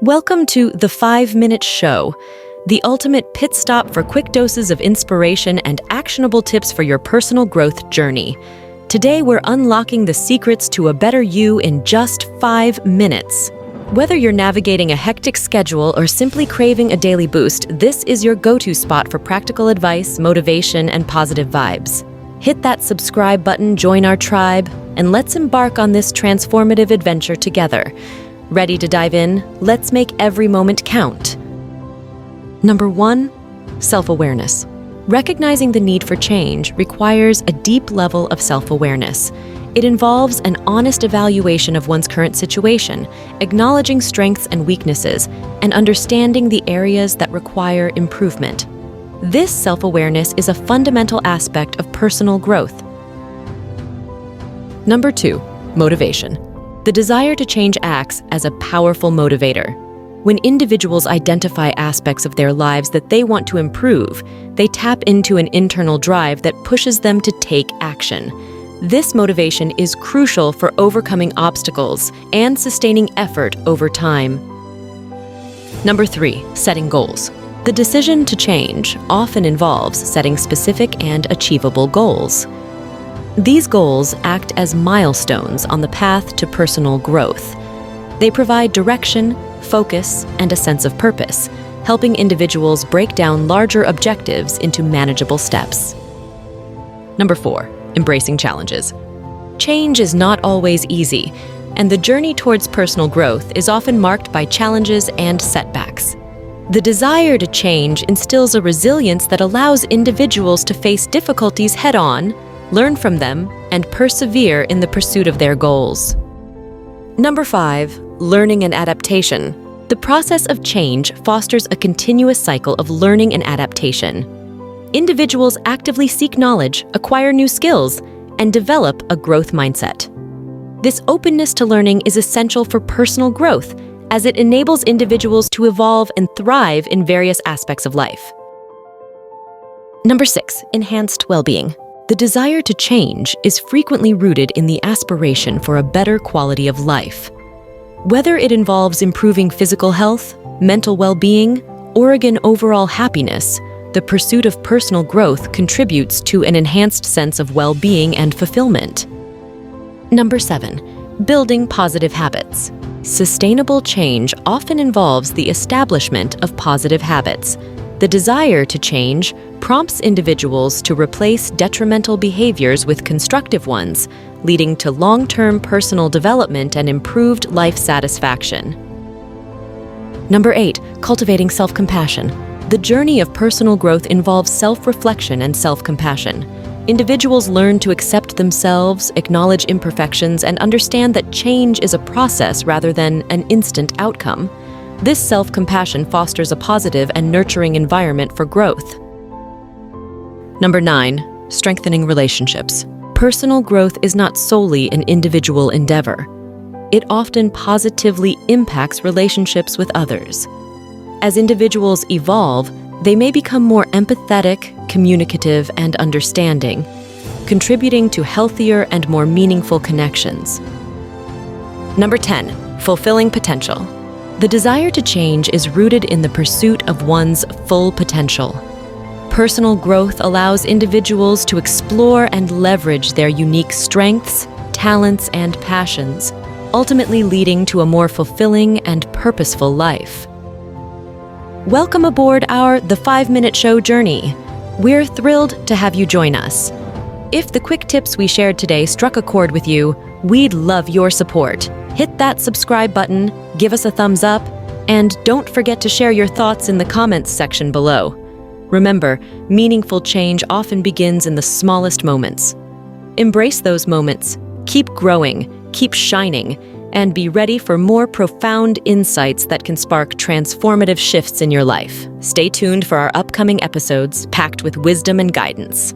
Welcome to the 5-Minute Show, the ultimate pit stop for quick doses of inspiration and actionable tips for your personal growth journey. Today, we're unlocking the secrets to a better you in just 5 minutes. Whether you're navigating a hectic schedule or simply craving a daily boost, this is your go-to spot for practical advice, motivation, and positive vibes. Hit that subscribe button, join our tribe, and let's embark on this transformative adventure together. Ready to dive in? Let's make every moment count. Number 1, self-awareness. Recognizing the need for change requires a deep level of self-awareness. It involves an honest evaluation of one's current situation, acknowledging strengths and weaknesses, and understanding the areas that require improvement. This self-awareness is a fundamental aspect of personal growth. Number 2, motivation. The desire to change acts as a powerful motivator. When individuals identify aspects of their lives that they want to improve, they tap into an internal drive that pushes them to take action. This motivation is crucial for overcoming obstacles and sustaining effort over time. Number 3, setting goals. The decision to change often involves setting specific and achievable goals. These goals act as milestones on the path to personal growth. They provide direction, focus, and a sense of purpose, helping individuals break down larger objectives into manageable steps. Number 4, embracing challenges. Change is not always easy, and the journey towards personal growth is often marked by challenges and setbacks. The desire to change instills a resilience that allows individuals to face difficulties head-on, learn from them, and persevere in the pursuit of their goals. Number 5, learning and adaptation. The process of change fosters a continuous cycle of learning and adaptation. Individuals actively seek knowledge, acquire new skills, and develop a growth mindset. This openness to learning is essential for personal growth, as it enables individuals to evolve and thrive in various aspects of life. Number 6, enhanced well-being. The desire to change is frequently rooted in the aspiration for a better quality of life. Whether it involves improving physical health, mental well-being, or again overall happiness, the pursuit of personal growth contributes to an enhanced sense of well-being and fulfillment. Number 7, building positive habits. Sustainable change often involves the establishment of positive habits. The desire to change prompts individuals to replace detrimental behaviors with constructive ones, leading to long-term personal development and improved life satisfaction. Number 8, cultivating self-compassion. The journey of personal growth involves self-reflection and self-compassion. Individuals learn to accept themselves, acknowledge imperfections, and understand that change is a process rather than an instant outcome. This self-compassion fosters a positive and nurturing environment for growth. Number 9, strengthening relationships. Personal growth is not solely an individual endeavor. It often positively impacts relationships with others. As individuals evolve, they may become more empathetic, communicative, and understanding, contributing to healthier and more meaningful connections. Number 10, fulfilling potential. The desire to change is rooted in the pursuit of one's full potential. Personal growth allows individuals to explore and leverage their unique strengths, talents, and passions, ultimately leading to a more fulfilling and purposeful life. Welcome aboard The 5-Minute Show journey. We're thrilled to have you join us. If the quick tips we shared today struck a chord with you, we'd love your support. Hit that subscribe button, give us a thumbs up, and don't forget to share your thoughts in the comments section below. Remember, meaningful change often begins in the smallest moments. Embrace those moments, keep growing, keep shining, and be ready for more profound insights that can spark transformative shifts in your life. Stay tuned for our upcoming episodes packed with wisdom and guidance.